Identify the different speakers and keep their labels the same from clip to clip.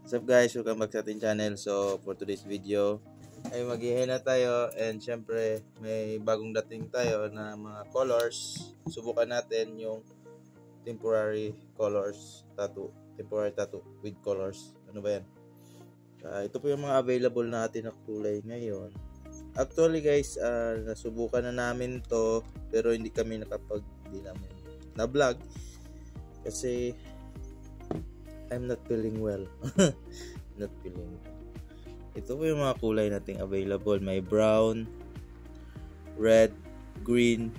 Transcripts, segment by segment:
Speaker 1: What's up guys, welcome back sa ating channel. So for today's video ay mag-ihena tayo, and syempre may bagong dating tayo na mga colors. Subukan natin yung temporary colors tattoo, temporary tattoo with colors. Ano ba yan? Ito po yung mga available natin na kulay ngayon. Actually guys, nasubukan na namin to, pero hindi namin na vlog kasi I'm not feeling well. Not feeling well. Ito po yung mga kulay nating available. May brown, red, green,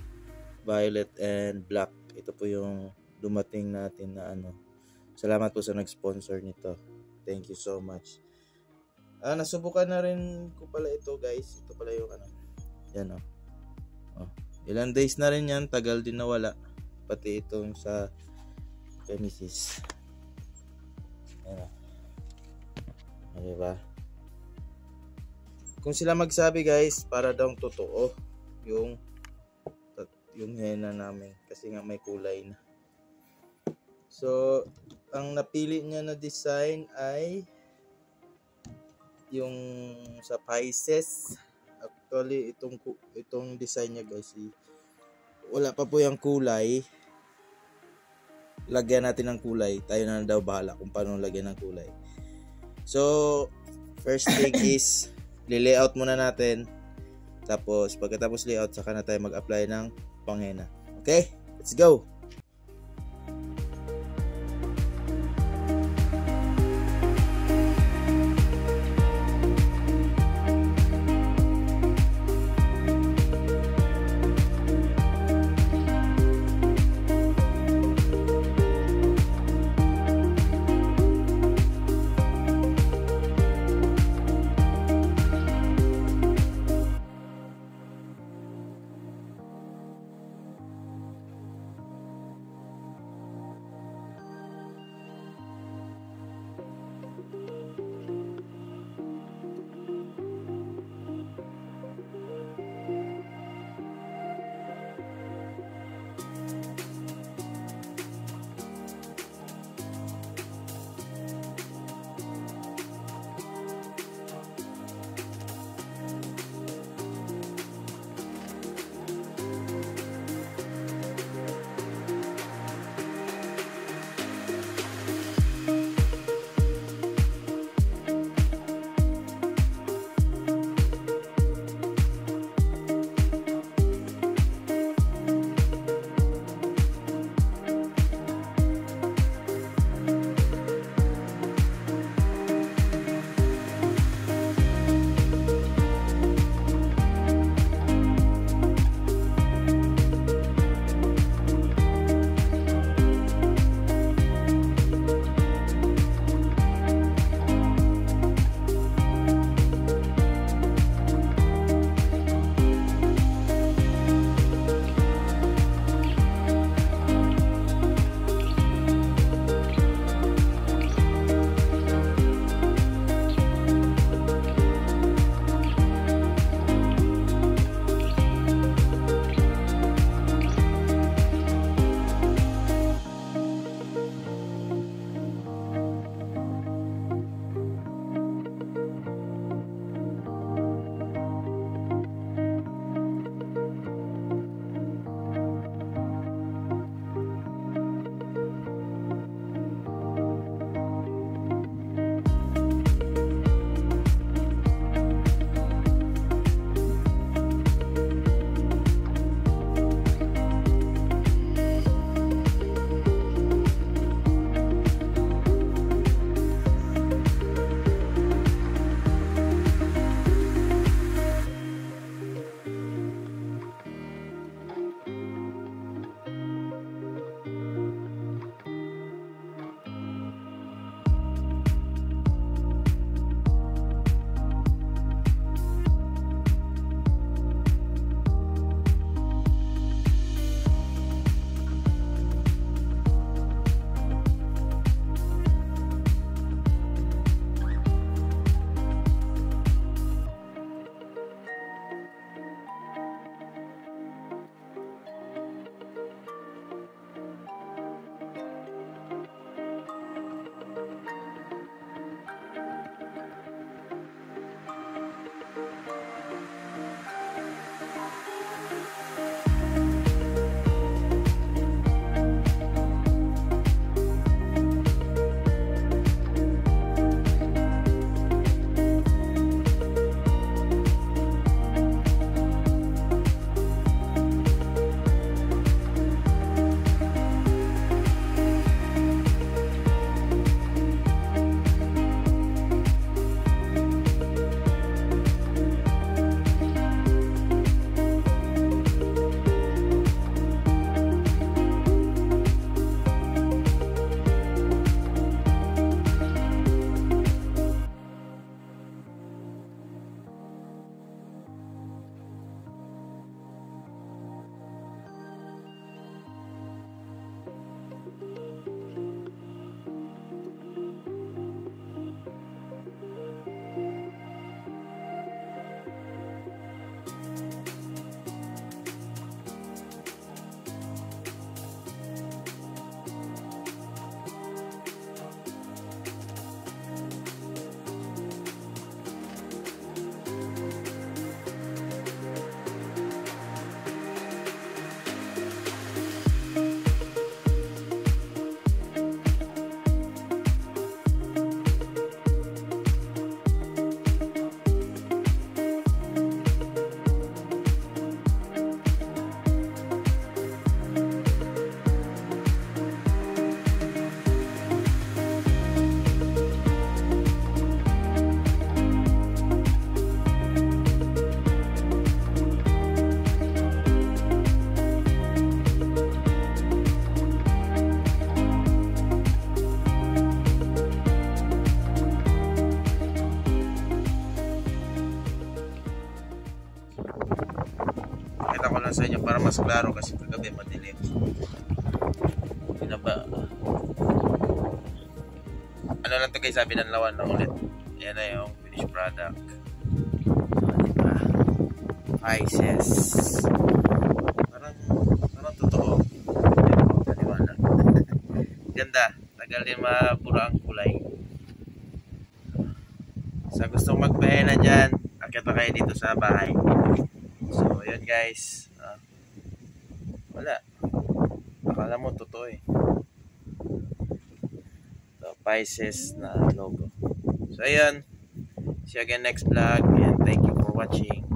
Speaker 1: violet, and black. Ito po yung dumating natin na ano. Salamat po sa nag-sponsor nito. Thank you so much. Nasubukan na rin ko pala ito guys. Ito pala yung ano. Yan o. Ilang days na rin yan. Tagal din nawala. Pati itong sa kay Mrs. Diba? Kung sila magsabi guys, para daw totoo yung henna namin kasi nga may kulay na. So, ang napili niya na design ay yung sa Pisces. Actually, itong design niya guys, wala pa po yung kulay. Lagyan natin ng kulay. Tayo na daw bahala kung paano lagyan ng kulay. So, first thing is li-layout muna natin. Tapos, pagkatapos layout, saka na tayo mag-apply ng panghena. Okay? Let's go! lang sa inyo para mas klaro kasi kagabi madilim. Ba? Ano lang to guys, sabi ng lawan na ulit. Yan na yung finished product. Diba? Ices. Parang totoo. Ganda. Tagal din mapura ang kulay. Sa gustong magpahena dyan, akit pa kayo dito sa bahay. So, yun guys. Wala. Akala mo totoo eh. So, Pisces na logo. So, ayun. See you again next vlog and thank you for watching.